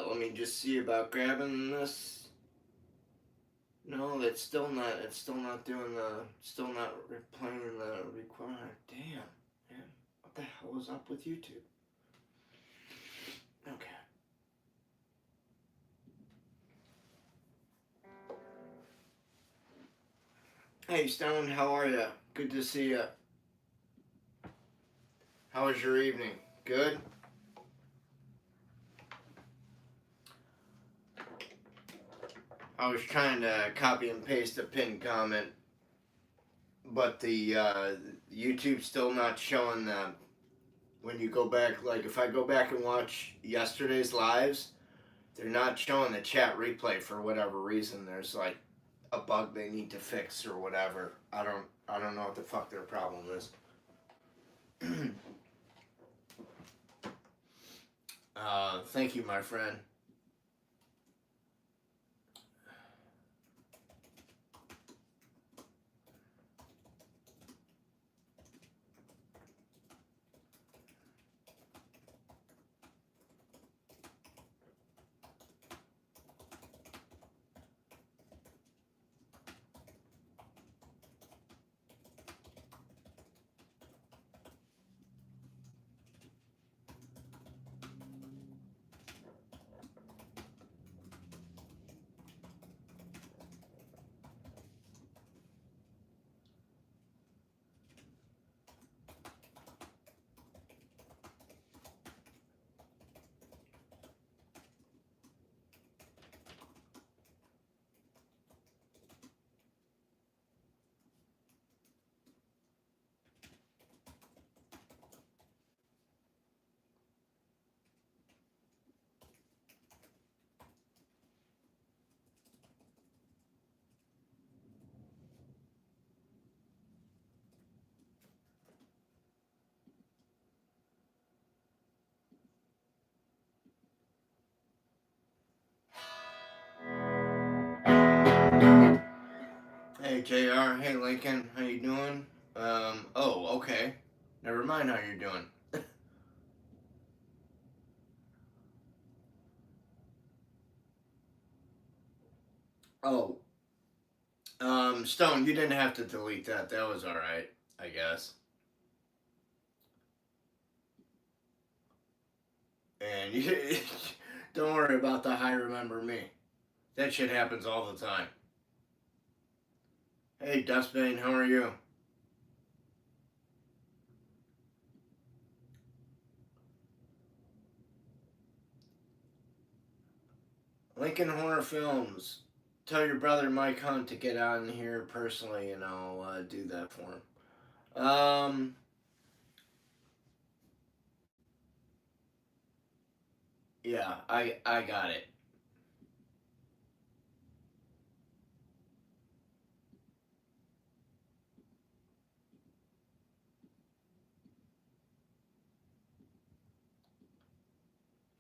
let me just see about grabbing this. No, it's still not doing still not playing the require. Damn, man. What the hell is up with YouTube? Okay. Hey, Stone, how are you? Good to see you. How was your evening? Good? I was trying to copy and paste a pinned comment, but the YouTube's still not showing the, when you go back, like if I go back and watch yesterday's lives, they're not showing the chat replay for whatever reason. There's like a bug they need to fix or whatever. I don't know what the fuck their problem is. Thank you, my friend. Hey JR, hey Lincoln, how you doing? Oh, okay. Never mind how you're doing. Oh. Stone, you didn't have to delete that. That was alright, I guess. And you, don't worry about the "I remember me." That shit happens all the time. Hey, Dustbane, how are you? Lincoln Horror Films. Tell your brother Mike Hunt to get on here personally, and I'll do that for him. Yeah, I got it.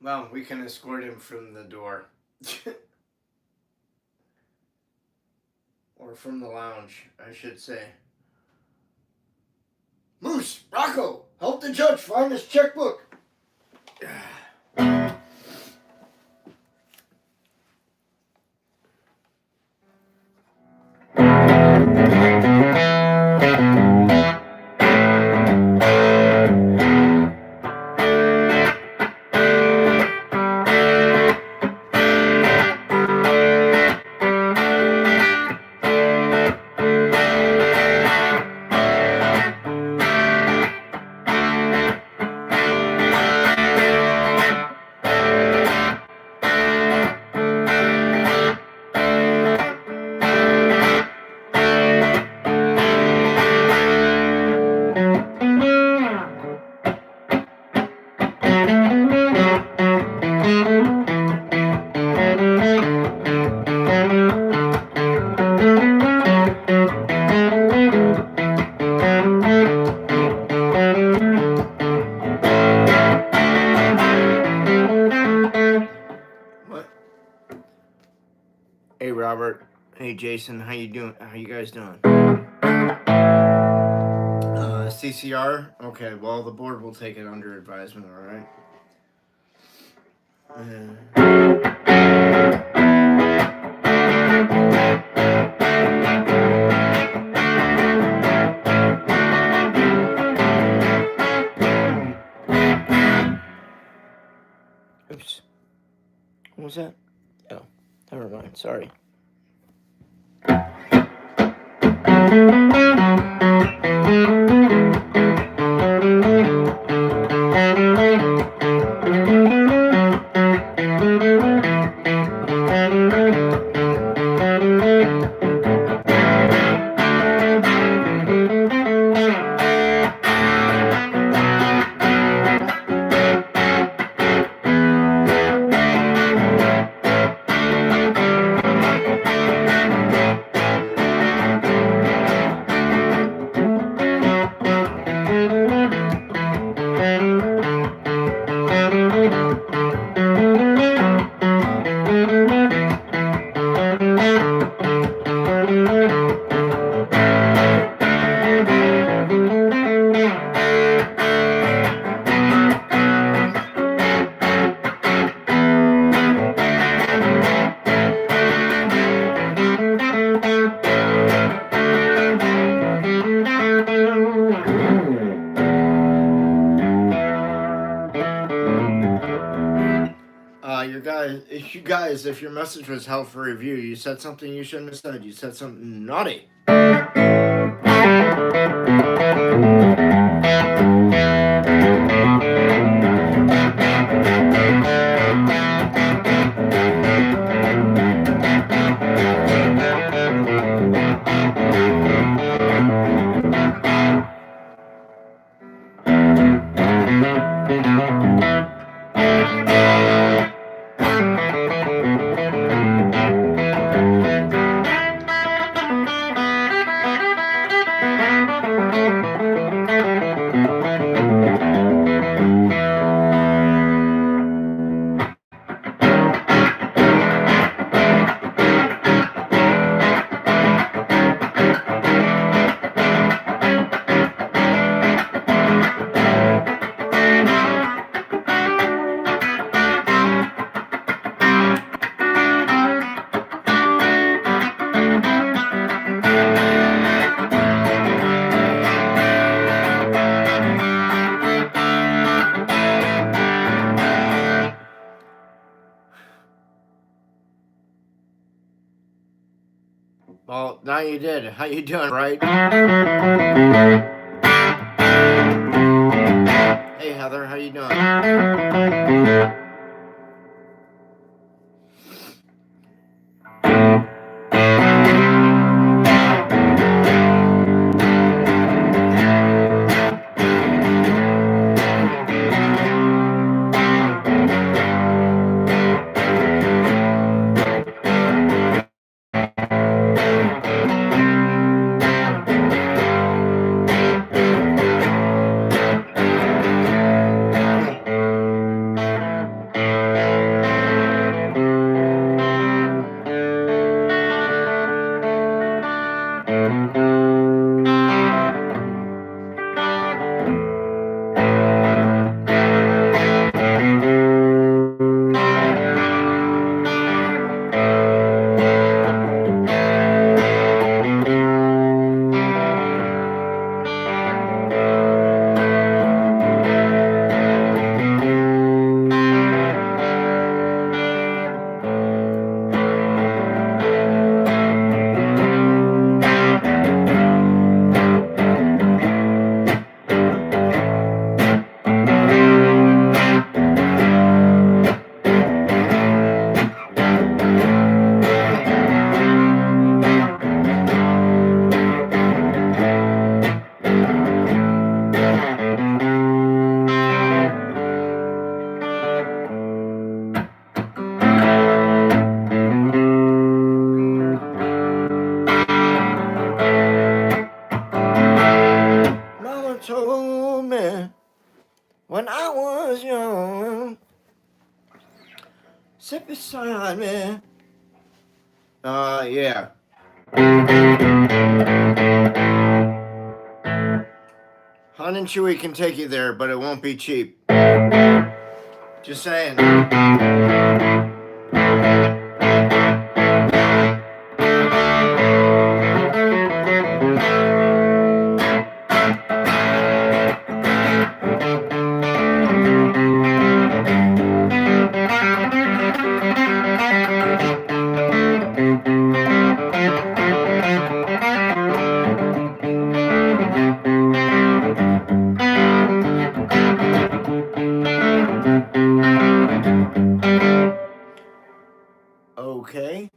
Well, we can escort him from the door. Or from the lounge, I should say. Moose, Rocco, help the judge find his checkbook. Hey Robert, hey Jason, how you doing? How you guys doing? CCR? Okay, well the board will take it under advisement, alright? Oops. What was that? Oh, never mind. Sorry. You guys, if your message was held for review, you said something you shouldn't have said. You said something naughty. Well, now you did. How you doing, right? Hey, Heather, how you doing? Told me when I was young, sit beside me. Yeah. Hun and Chewy can take you there, but it won't be cheap. Just saying. okay.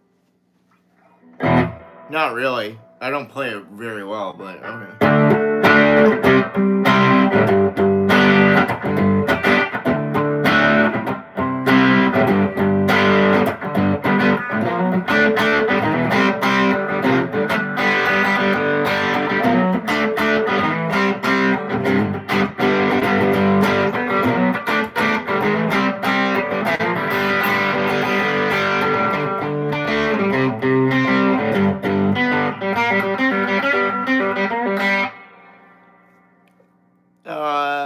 Not really. I don't play it very well, but okay.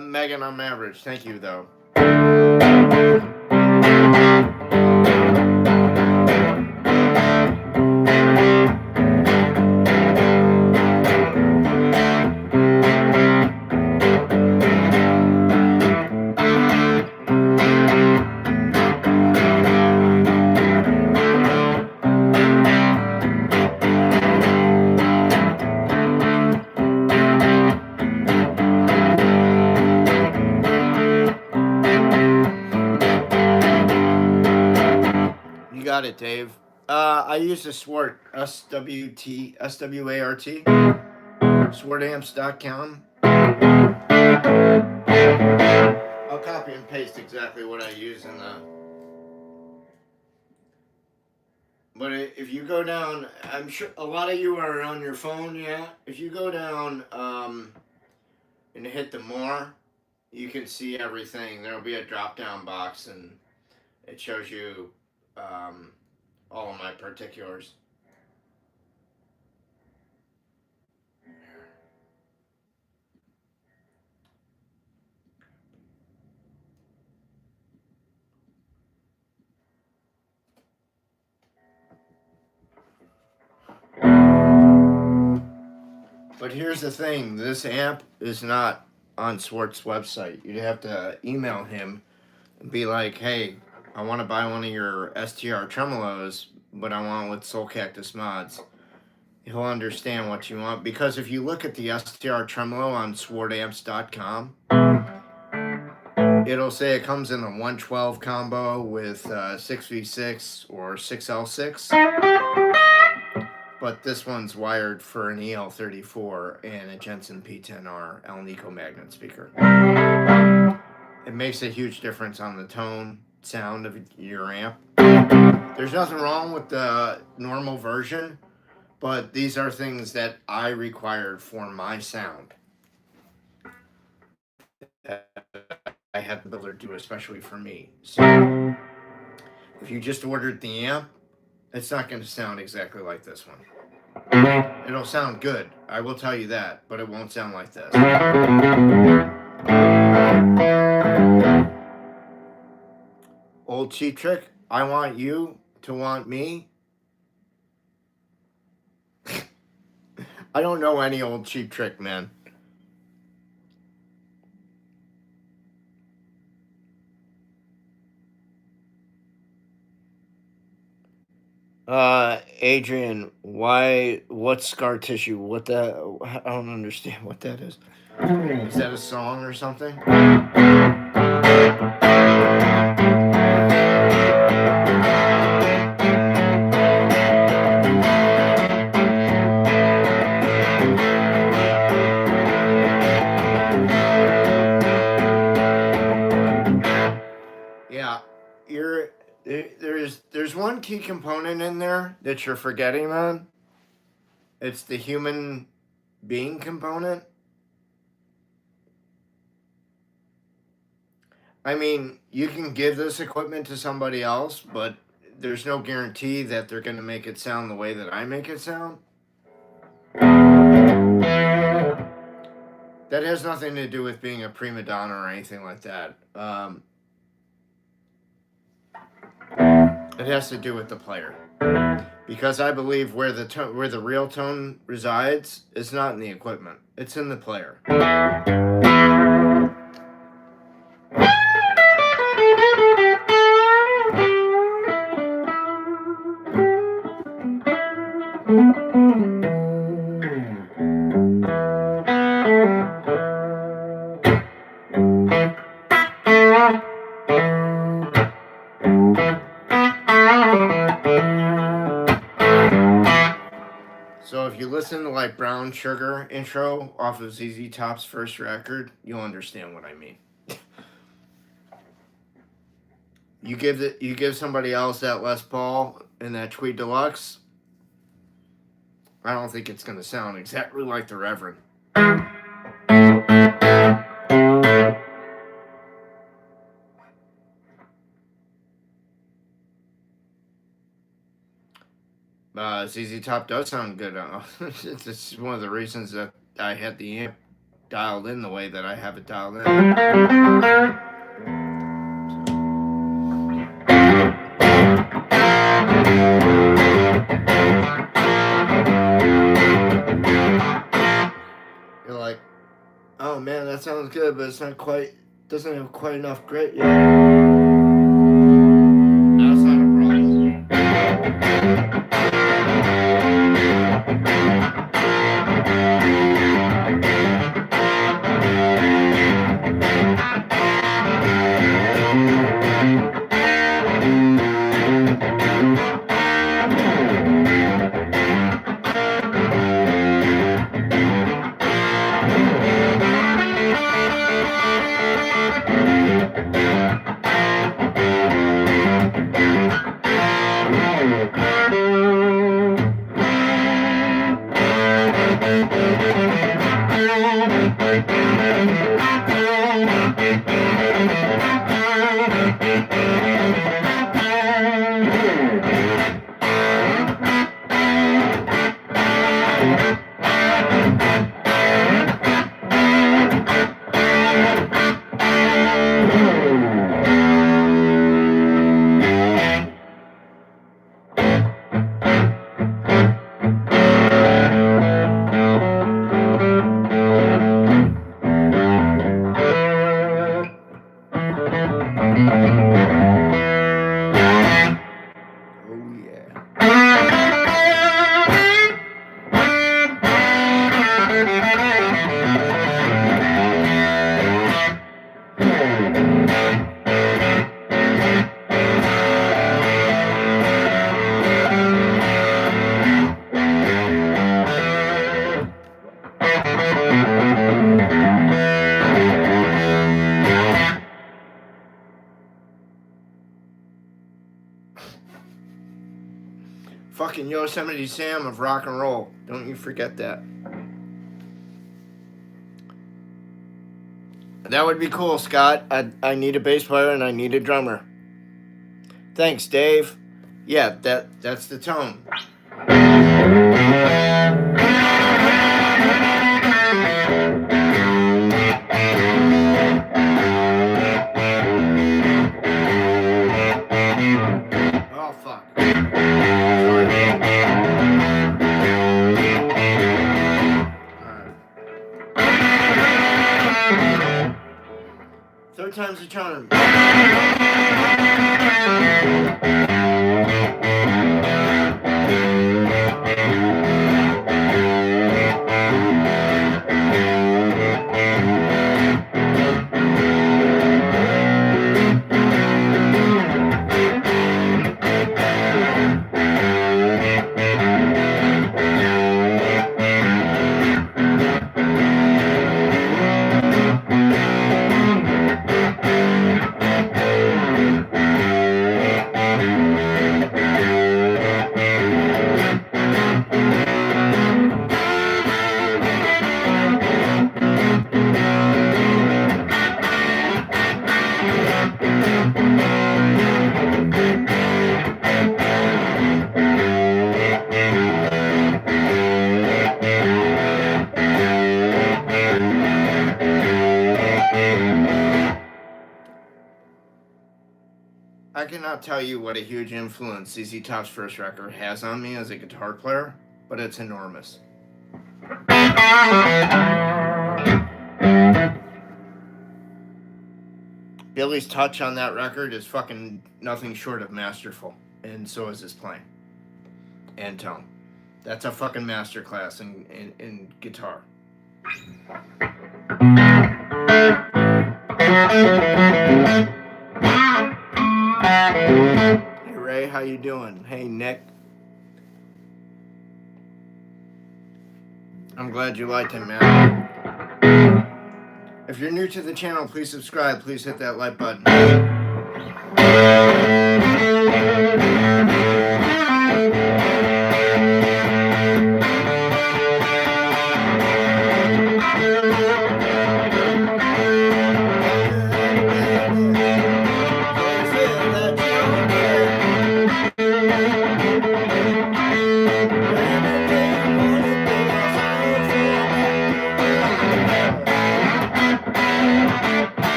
Megan, I'm average. Thank you, though. Got it, Dave. I use the Swart, SWART, swartamps.com. I'll copy and paste exactly what I use in the... But if you go down, I'm sure a lot of you are on your phone, yeah? If you go down and hit the more, you can see everything. There'll be a drop-down box, and it shows you all of my particulars. But here's the thing, this amp is not on Swart's website. You'd have to email him and be like, hey, I want to buy one of your STR tremolos, but I want it with Soulcactus mods. He'll understand what you want, because if you look at the STR tremolo on swartamps.com, it'll say it comes in a 112 combo with 6V6 or 6L6. But this one's wired for an EL34 and a Jensen P10R Alnico magnet speaker. It makes a huge difference on the tone, sound of your amp. There's nothing wrong with the normal version, but these are things that I required for my sound. I had the builder do, especially for me. So if you just ordered the amp, it's not going to sound exactly like this one. It'll sound good, I will tell you that, but it won't sound like this. Old cheap trick, I want you to want me. I don't know any old cheap trick, man. Adrian, what's scar tissue? What that? I don't understand what that is. Is that a song or something? Yeah, there's one key component in there that you're forgetting, man. It's the human being component. I mean, you can give this equipment to somebody else, but there's no guarantee that they're going to make it sound the way that I make it sound. That has nothing to do with being a prima donna or anything like that. It has to do with the player, because I believe where the real tone resides is not in the equipment; it's in the player. you listen to like Brown Sugar intro off of ZZ Top's first record, you'll understand what I mean. You give somebody else that Les Paul and that Tweed Deluxe, I don't think it's gonna sound exactly like the Reverend. ZZ Top does sound good. It's one of the reasons that I had the amp dialed in the way that I have it dialed in. You're like, oh man, that sounds good, but it's not quite, doesn't have quite enough grit yet. That's not a problem. Fucking Yosemite Sam of rock and roll. Don't you forget that. That would be cool, Scott. I need a bass player and I need a drummer. Thanks, Dave. Yeah, that's the tone. Oh, fuck. Third time's the charm. I cannot tell you what a huge influence ZZ Top's first record has on me as a guitar player, but it's enormous. Billy's touch on that record is fucking nothing short of masterful, and so is his playing and tone. That's a fucking masterclass in guitar. Hey Ray, how you doing? Hey Nick. I'm glad you liked it, man. If you're new to the channel, please subscribe. Please hit that like button.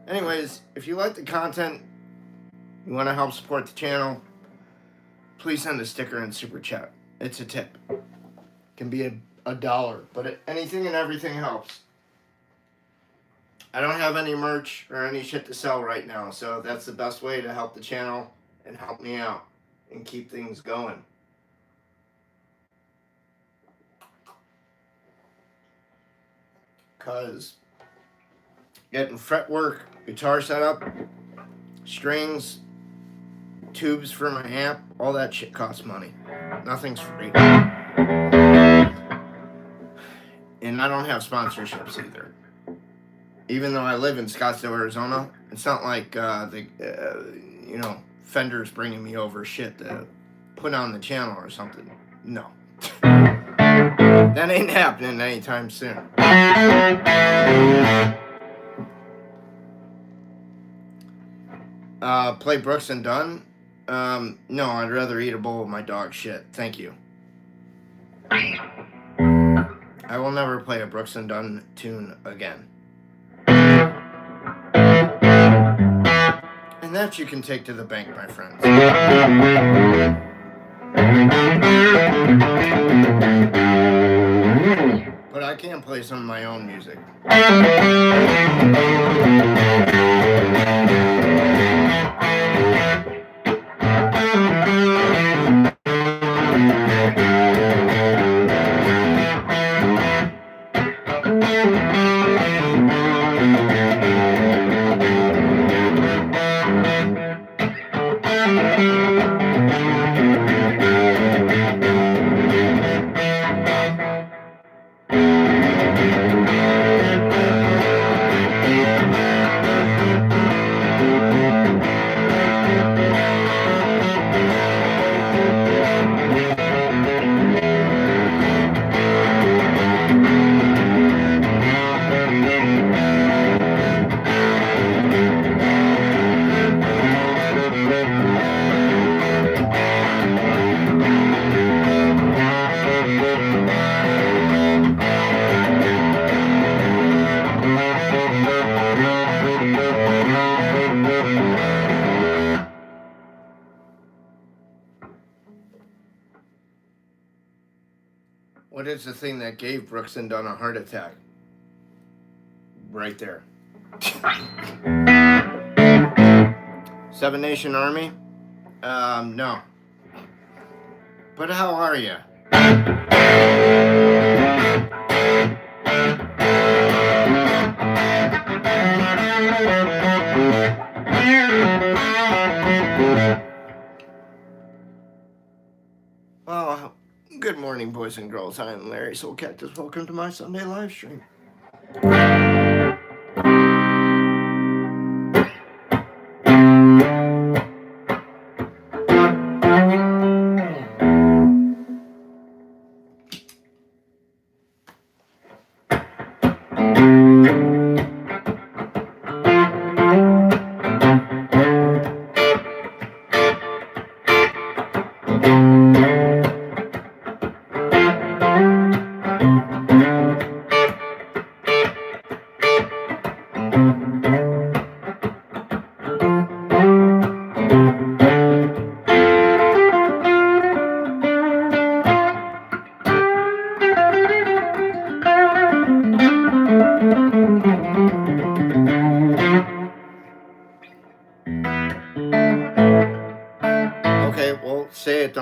Anyways, if you like the content, you want to help support the channel, please send a sticker and super chat. It's a tip. It can be a dollar, but anything and everything helps. I don't have any merch or any shit to sell right now, so that's the best way to help the channel and help me out and keep things going. Because getting fretwork, guitar setup, strings, tubes for my amp, all that shit costs money. Nothing's free. And I don't have sponsorships either. Even though I live in Scottsdale, Arizona, it's not like Fender's bringing me over shit to put on the channel or something. No. That ain't happening anytime soon. Play Brooks and Dunn? No, I'd rather eat a bowl of my dog shit. Thank you. I will never play a Brooks and Dunn tune again. And that you can take to the bank, my friends. But I can play some of my own music. What is the thing that gave Brooks and Dunn a heart attack? Right there. Seven Nation Army? No. But how are you? Well, good morning, boys and girls. I am Larry Soulcactus. Welcome to my Sunday live stream.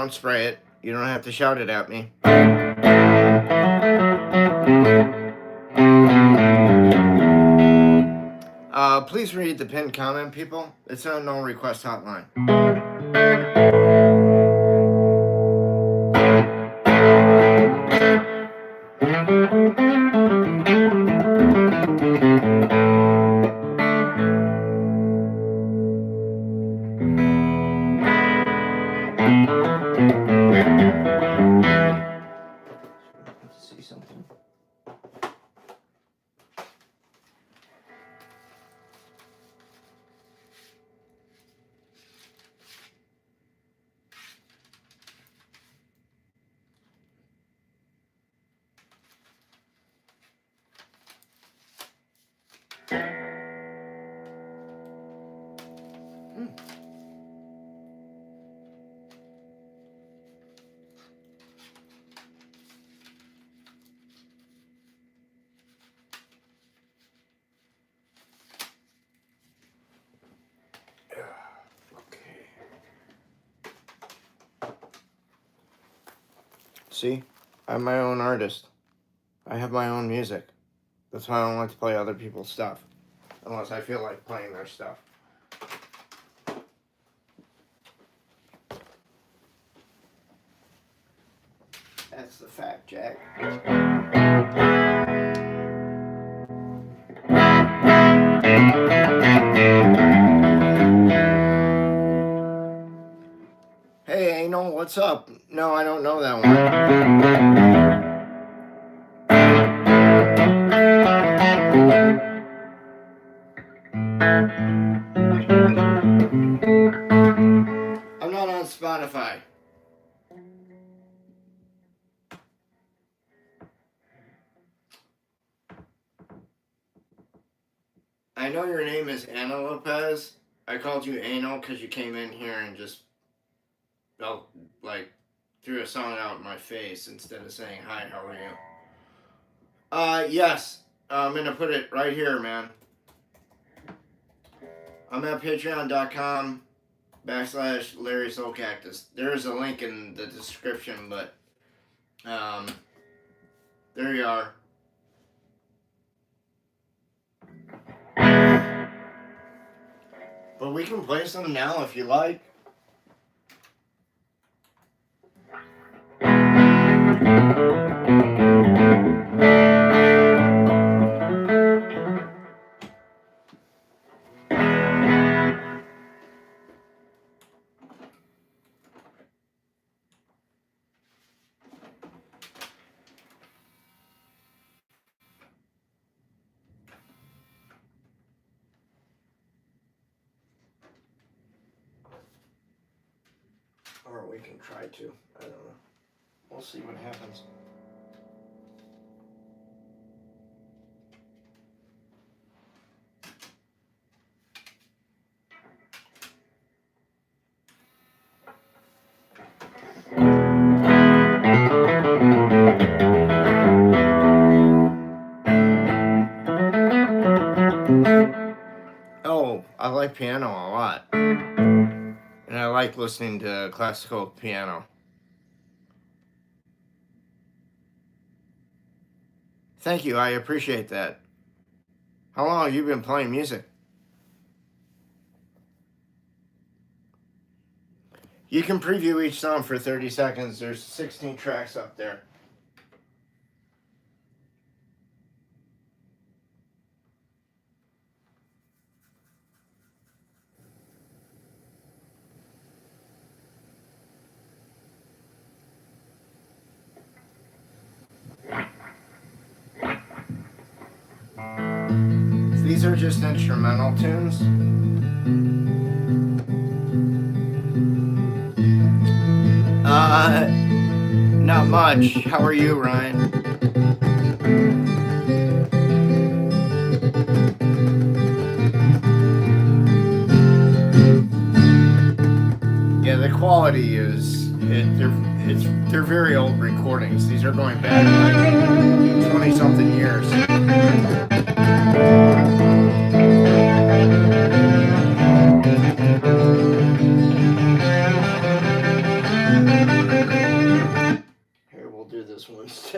don't spray it. You don't have to shout it at me. Please read the pinned comment, people. It's a no request hotline. See something. See, I'm my own artist. I have my own music. That's why I don't like to play other people's stuff. Unless I feel like playing their stuff. That's the fact, Jack. Hey, Anal, what's up? No, I don't know that one. I'm not on Spotify. I know your name is Anna Lopez. I called you Anal because you came in here and just threw a song out in my face instead of saying, hi, how are you? Yes. I'm going to put it right here, man. I'm at patreon.com/Larry Soulcactus. There is a link in the description, but there you are. But we can play some now if you like. Or we can try to. I don't know. We'll see what happens. Oh, I like piano a lot. And I like listening to classical piano. Thank you, I appreciate that. How long have you been playing music? You can preview each song for 30 seconds. There's 16 tracks up there. These are just instrumental tunes. Not much. How are you, Ryan? Yeah, the quality is they're very old recordings. These are going back like 20 something years. blues.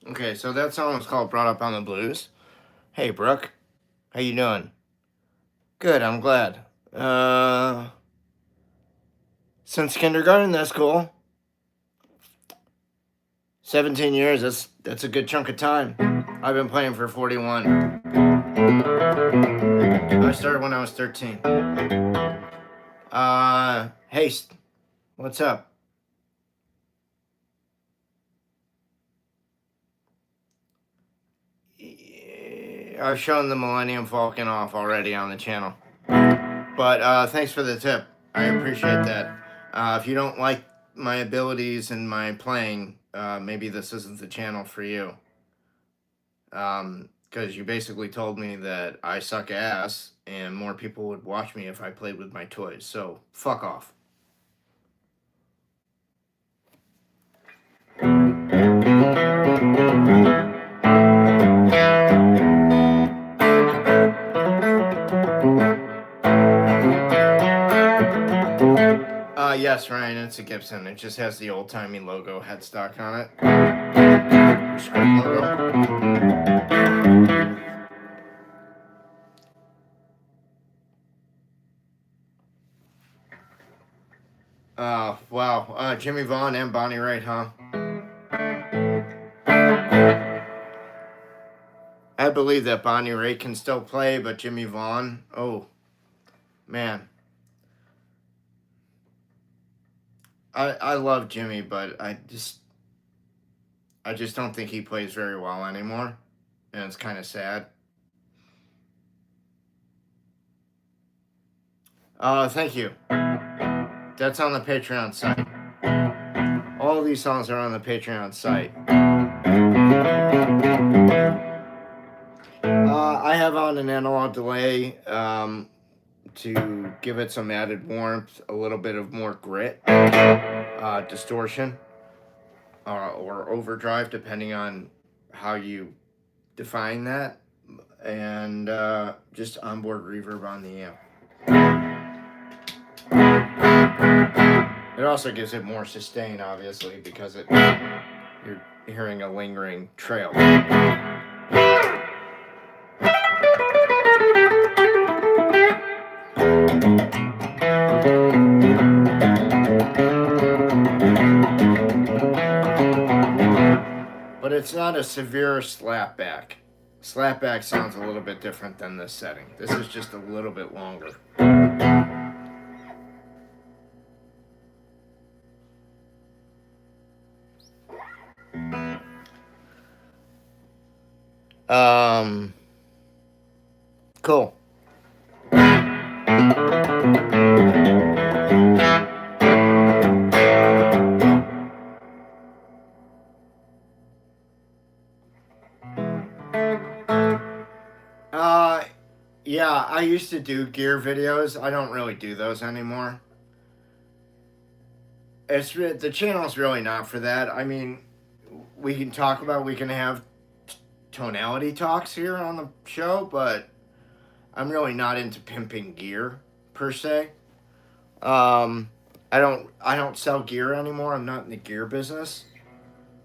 Okay, so that song was called Brought Up on the Blues. Hey, Brooke. How you doing? Good, I'm glad. Since kindergarten, that's cool. 17 years, that's a good chunk of time. I've been playing for 41. I started when I was 13. Hey, what's up? I've shown the Millennium Falcon off already on the channel. But thanks for the tip. I appreciate that. If you don't like my abilities and my playing, maybe this isn't the channel for you. Because you basically told me that I suck ass and more people would watch me if I played with my toys. So, fuck off. Yes, Ryan, it's a Gibson. It just has the old-timey logo headstock on it. Script logo. Wow. Jimmy Vaughn and Bonnie Raitt, huh? I believe that Bonnie Raitt can still play, but Jimmy Vaughn, oh, man. I love Jimmy, but I just don't think he plays very well anymore, and it's kind of sad. Thank you. That's on the Patreon site. All of these songs are on the Patreon site. I have on an analog delay, to give it some added warmth, a little bit of more grit, distortion, or overdrive, depending on how you define that, and just onboard reverb on the amp. It also gives it more sustain, obviously, because you're hearing a lingering trail. But it's not a severe slapback. Slapback sounds a little bit different than this setting. This is just a little bit longer. Cool. Yeah, I used to do gear videos. I don't really do those anymore. The channel's really not for that. I mean, we can have tonality talks here on the show, but I'm really not into pimping gear per se. I don't sell gear anymore. I'm not in the gear business.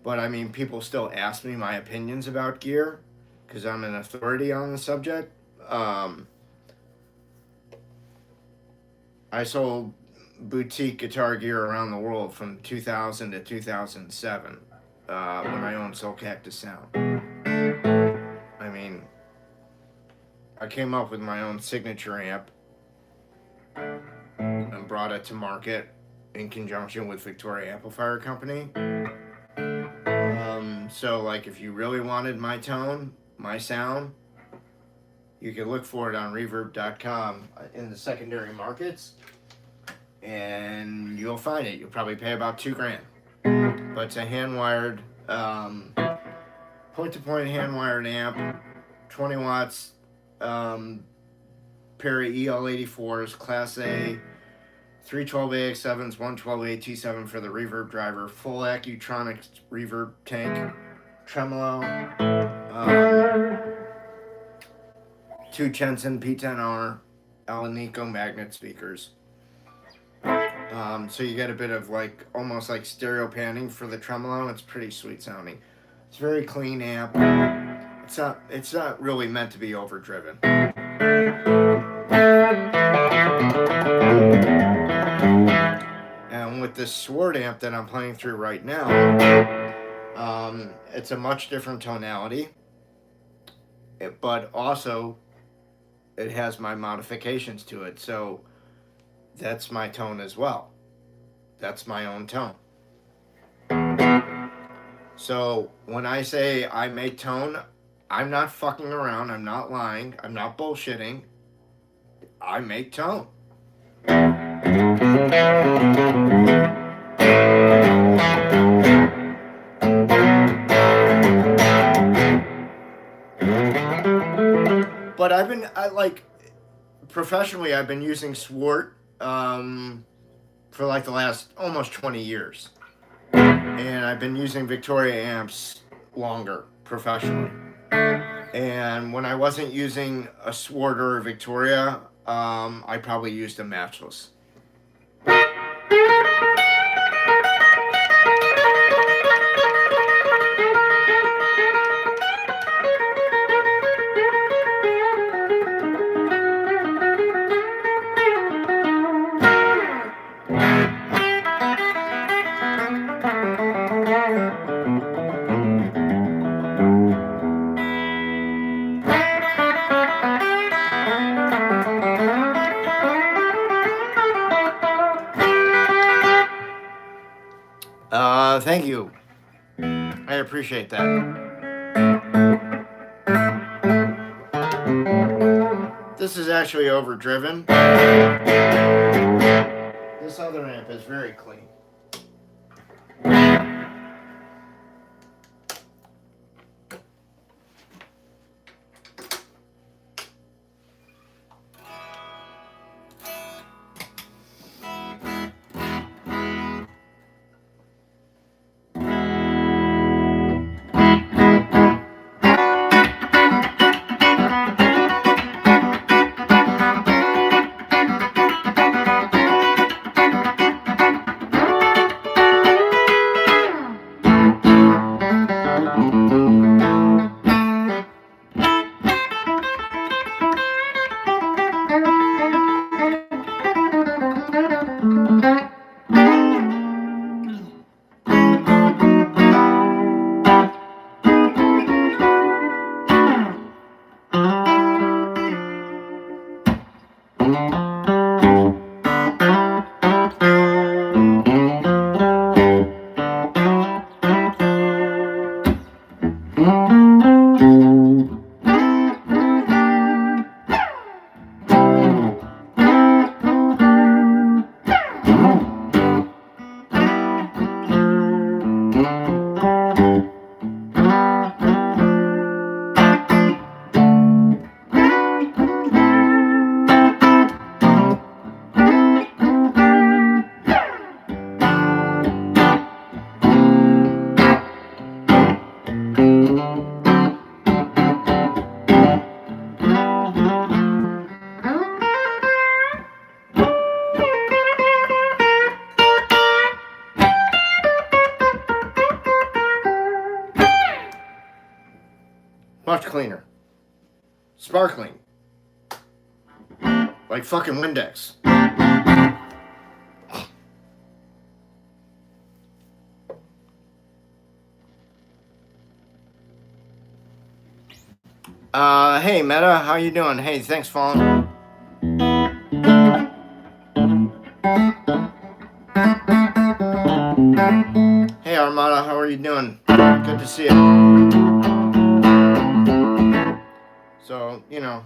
But I mean, people still ask me my opinions about gear because I'm an authority on the subject. I sold boutique guitar gear around the world from 2000 to 2007 when I owned Soulcactus sound. I mean, I came up with my own signature amp and brought it to market in conjunction with Victoria Amplifier Company. So, like, if you really wanted my tone, my sound, you can look for it on reverb.com in the secondary markets, and you'll find it. You'll probably pay about $2,000. But it's a hand-wired, point-to-point hand-wired amp, 20 watts, Perry EL84s, Class A, 312AX7s, 112A T7 for the reverb driver, full Accutronics reverb tank, tremolo, 2 Jensen P10R Alanico magnet speakers. So you get a bit of almost like stereo panning for the tremolo. It's pretty sweet sounding. It's a very clean amp. It's not really meant to be overdriven. And with this Sword amp that I'm playing through right now, it's a much different tonality, but also it has my modifications to it, so that's my tone as well. That's my own tone. So when I say I make tone, I'm not fucking around, I'm not lying, I'm not bullshitting. I make tone. But professionally, I've been using Sword for like the last almost 20 years. And I've been using Victoria amps longer, professionally. And when I wasn't using a Sword or a Victoria, I probably used a Matchless. Thank you. I appreciate that. This is actually overdriven. This other amp is very clean. Much cleaner. Sparkling. Like fucking Windex. Hey Meta, how you doing? Hey, thanks for following. Hey Armada, how are you doing? Good to see you. So, you know.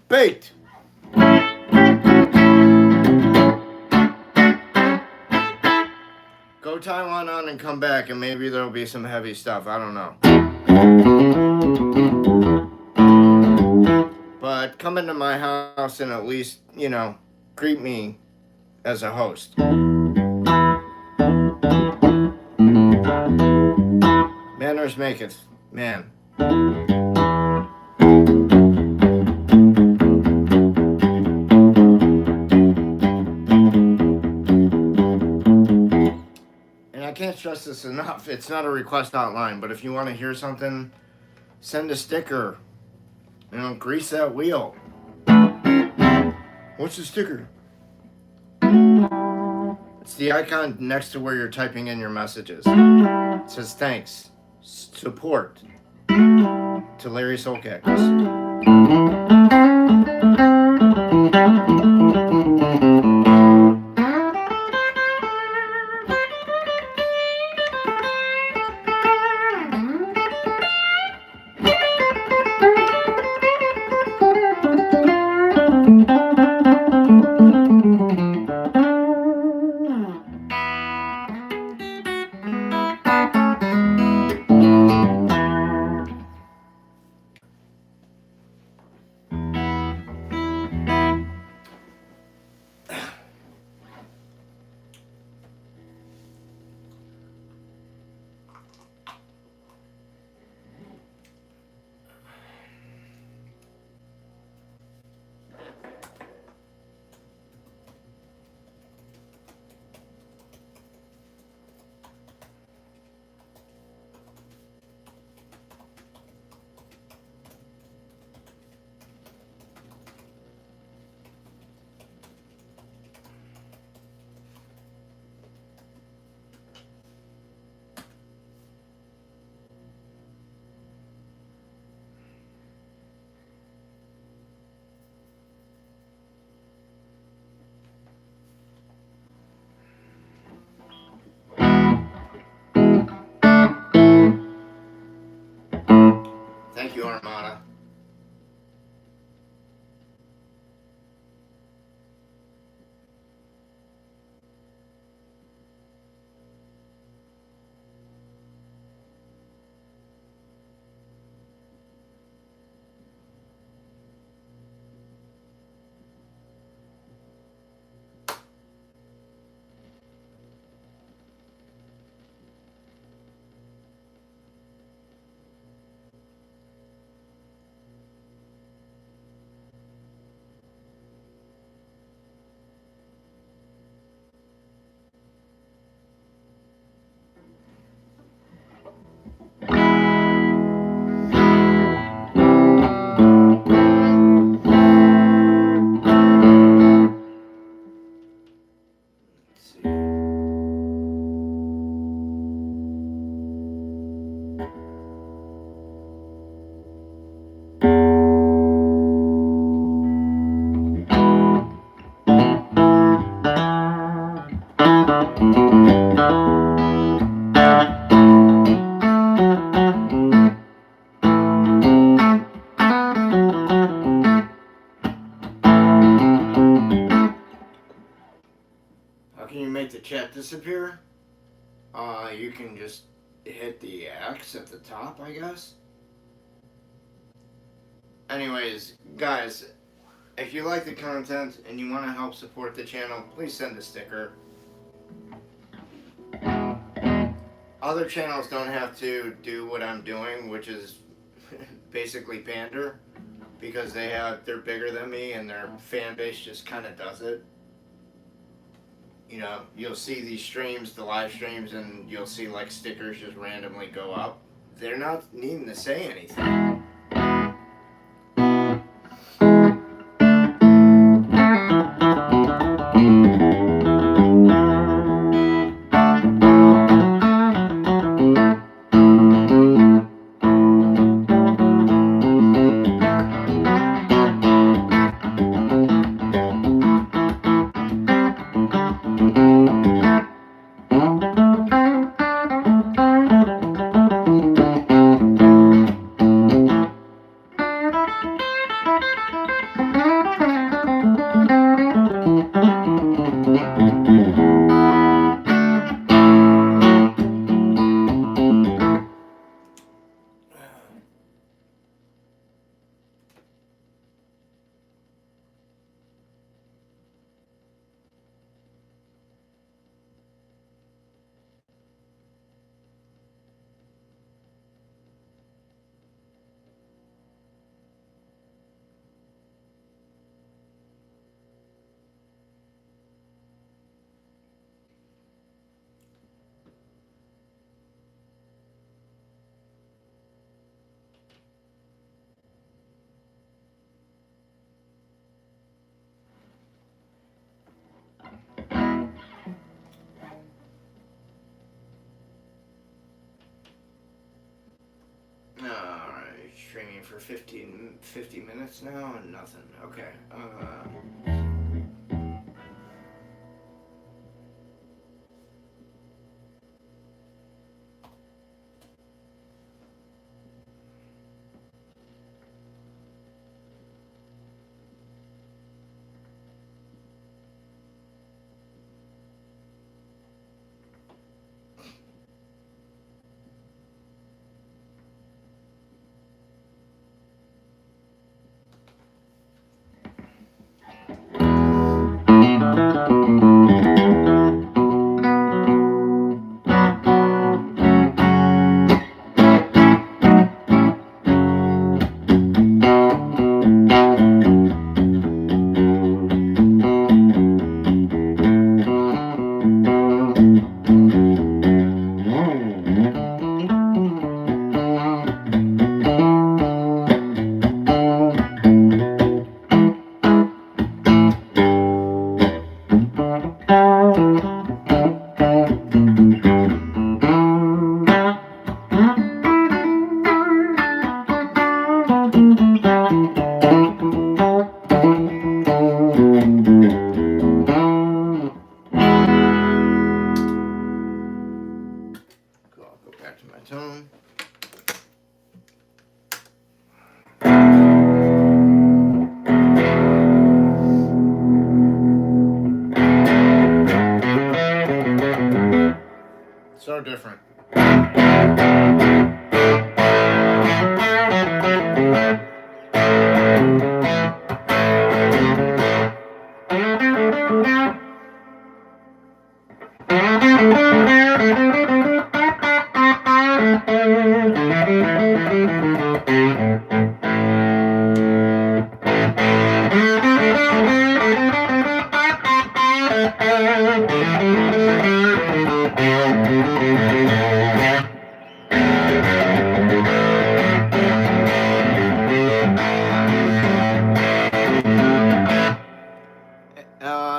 Baked. Go Taiwan on and come back, and maybe there'll be some heavy stuff. I don't know. But come into my house and at least, you know, greet me as a host. Manners maketh man. I can't stress this enough. It's not a request hotline, but if you want to hear something, send a sticker. You know, grease that wheel. What's the sticker? It's the icon next to where you're typing in your messages. It says thanks. Support to Larry Soulcactus. Thank you, Armada. disappear, you can just hit the X at the top, I guess. Anyways, guys, if you like the content and you want to help support the channel, please send a sticker. Other channels don't have to do what I'm doing, which is basically pander, because they're bigger than me and their fan base just kind of does it. You know, you'll see these streams, the live streams, and you'll see like stickers just randomly go up. They're not needing to say anything. Alright, streaming for 50 minutes now and nothing. Okay. So different.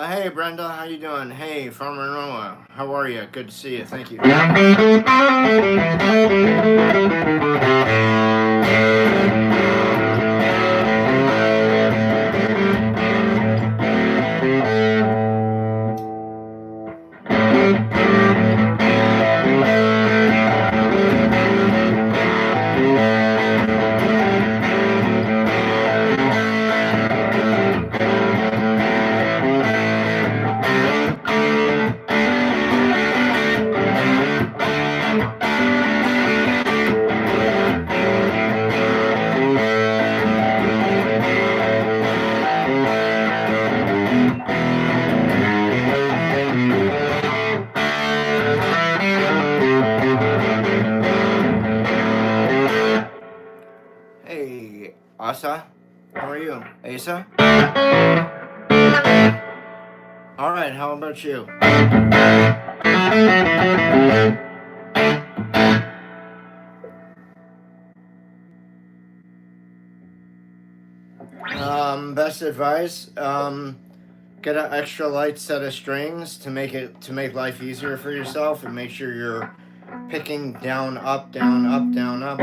Hey Brenda, how you doing? Hey Farmer Noah, how are you? Good to see you. Thank you. Asa? How are you? Asa? Alright, how about you? Best advice, get an extra light set of strings to make life easier for yourself, and make sure you're picking down, up, down, up, down, up.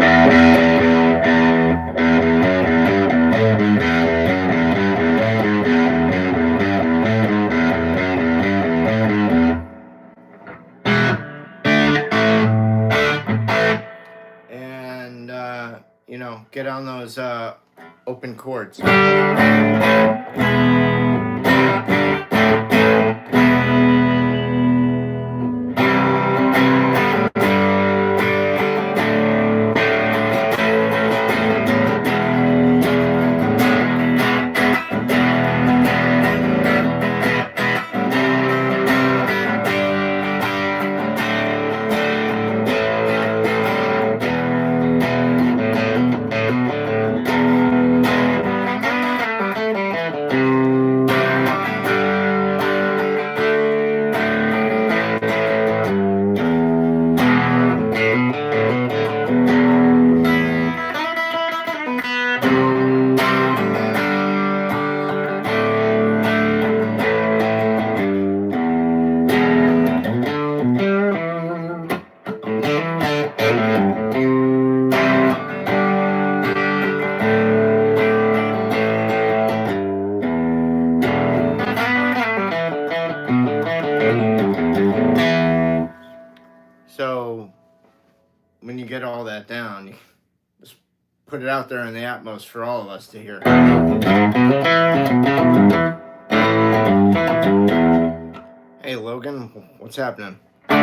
And you know, get on those open chords. So when you get all that down, you just put it out there in the Atmos for all of us to hear. Hey Logan, what's happening? Do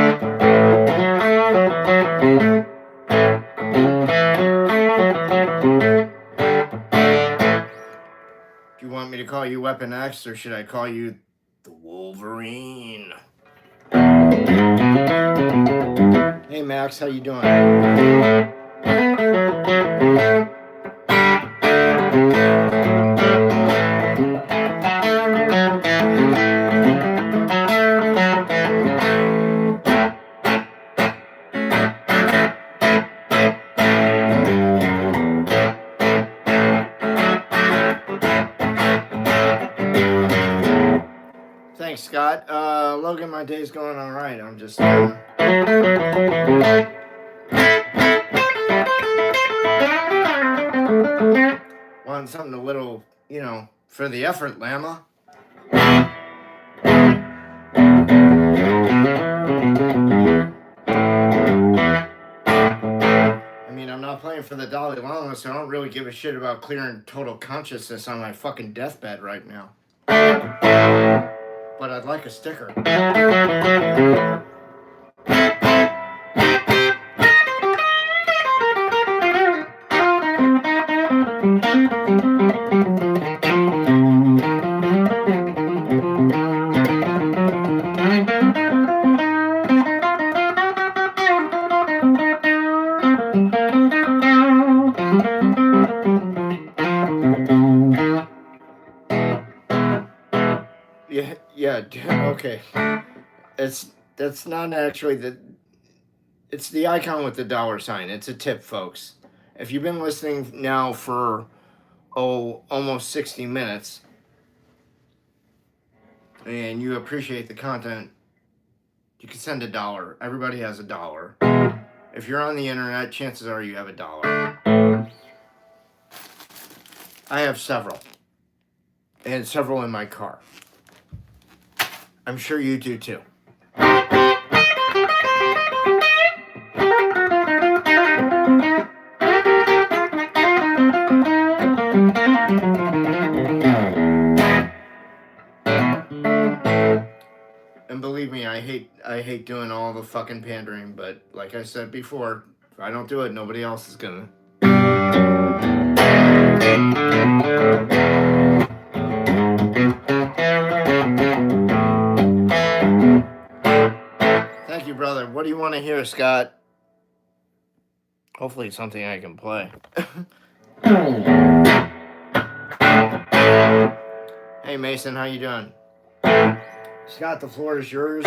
you want me to call you Weapon X, or should I call you the Wolverine? Hey Max, how you doing? Thanks, Scott. Logan, my day's going all right. I'm just wanting something a little, you know, for the effort, Llama. I mean, I'm not playing for the Dalai Lama, so I don't really give a shit about clearing total consciousness on my fucking deathbed right now. But I'd like a sticker. Yeah, okay. That's not actually it's the icon with the dollar sign. It's a tip, folks. If you've been listening now for almost 60 minutes and you appreciate the content, you can send $1. Everybody has $1. If you're on the internet, chances are you have $1. I have several. And several in my car. I'm sure you do too. And believe me, I hate doing all the fucking pandering, but like I said before, if I don't do it, nobody else is gonna. Thank you, brother. What do you want to hear, Scott? Hopefully it's something I can play. Hey Mason, how you doing? Scott, the floor is yours.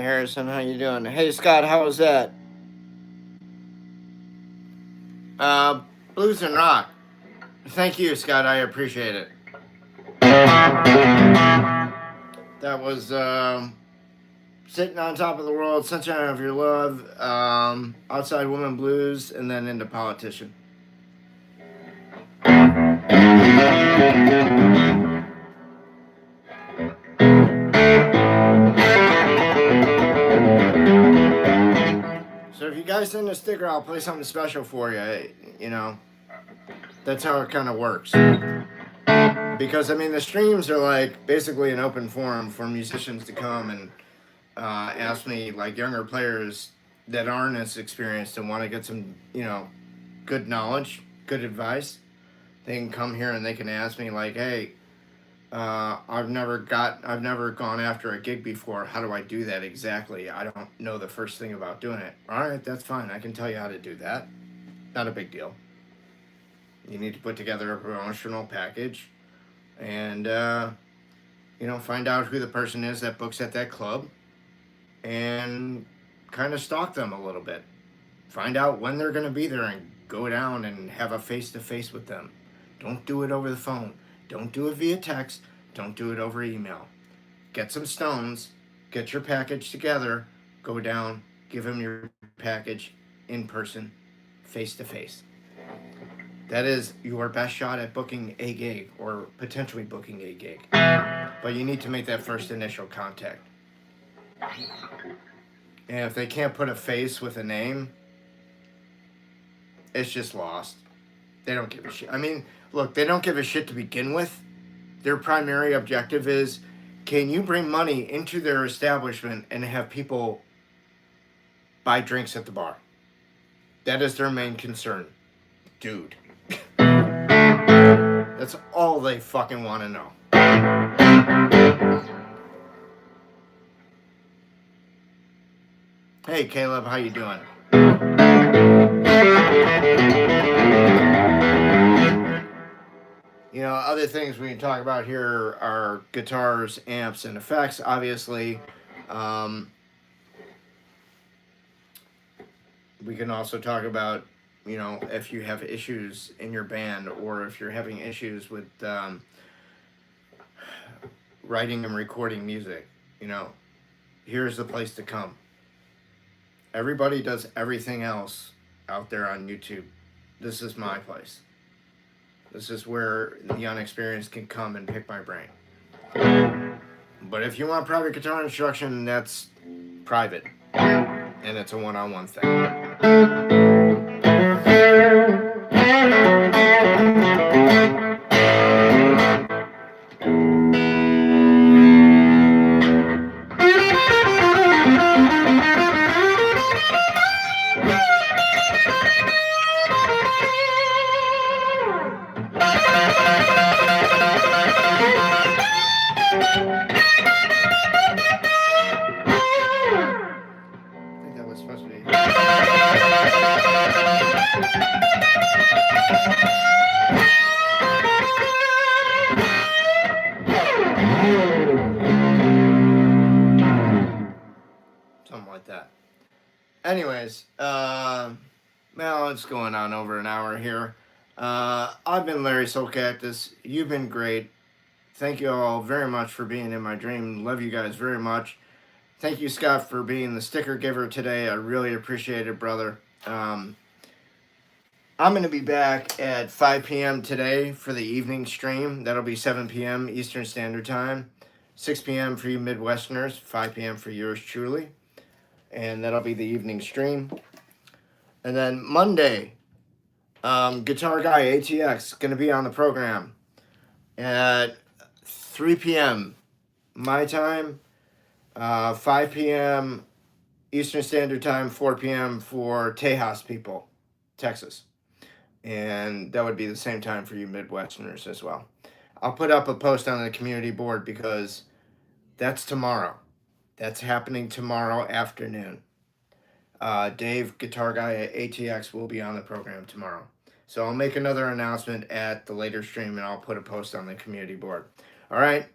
Harrison, how you doing? Hey, Scott, how was that? Blues and rock. Thank you, Scott. I appreciate it. That was Sitting on Top of the World, Sunshine of Your Love, Outside Woman Blues, and then into Politician. So if you guys send a sticker, I'll play something special for you. You know, that's how it kind of works. Because, I mean, the streams are like basically an open forum for musicians to come and ask me, like younger players that aren't as experienced and want to get some, you know, good knowledge, good advice. They can come here and they can ask me, like, hey, I've never gone after a gig before. How do I do that exactly? I don't know the first thing about doing it. All right, that's fine. I can tell you how to do that. Not a big deal. You need to put together a promotional package and, you know, find out who the person is that books at that club and kind of stalk them a little bit. Find out when they're going to be there and go down and have a face-to-face with them. Don't do it over the phone. Don't do it via text. Don't do it over email. Get some stones. Get your package together. Go down. Give them your package in person, face-to-face. That is your best shot at booking a gig or potentially booking a gig. But you need to make that first initial contact. And if they can't put a face with a name, it's just lost. They don't give a shit. I mean, look, they don't give a shit to begin with. Their primary objective is, can you bring money into their establishment and have people buy drinks at the bar? That is their main concern. Dude. That's all they fucking want to know. Hey, Caleb, how you doing? You know, other things we can talk about here are guitars, amps, and effects, obviously. We can also talk about, you know, if you have issues in your band or if you're having issues with writing and recording music, you know, here's the place to come. Everybody does everything else out there on YouTube. This is my place. This is where the unexperienced can come and pick my brain. But if you want private guitar instruction, that's private. And it's a one-on-one thing. Anyways, well, it's going on over an hour here. I've been Larry Soulcactus. You've been great. Thank you all very much for being in my dream. Love you guys very much. Thank you, Scott, for being the sticker giver today. I really appreciate it, brother. I'm going to be back at 5 p.m. today for the evening stream. That'll be 7 p.m. Eastern Standard Time. 6 p.m. for you Midwesterners. 5 p.m. for yours truly. And that'll be the evening stream. And then Monday, Guitar Guy ATX going to be on the program at 3 p.m. my time, 5 p.m. Eastern Standard Time, 4 p.m. for Tejas people, Texas. And that would be the same time for you Midwesterners as well. I'll put up a post on the community board because that's tomorrow. That's happening tomorrow afternoon. Dave, Guitar Guy at ATX, will be on the program tomorrow. So I'll make another announcement at the later stream, and I'll put a post on the community board. All right.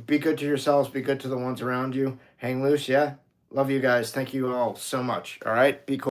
Be good to yourselves. Be good to the ones around you. Hang loose, yeah? Love you guys. Thank you all so much. All right? Be cool.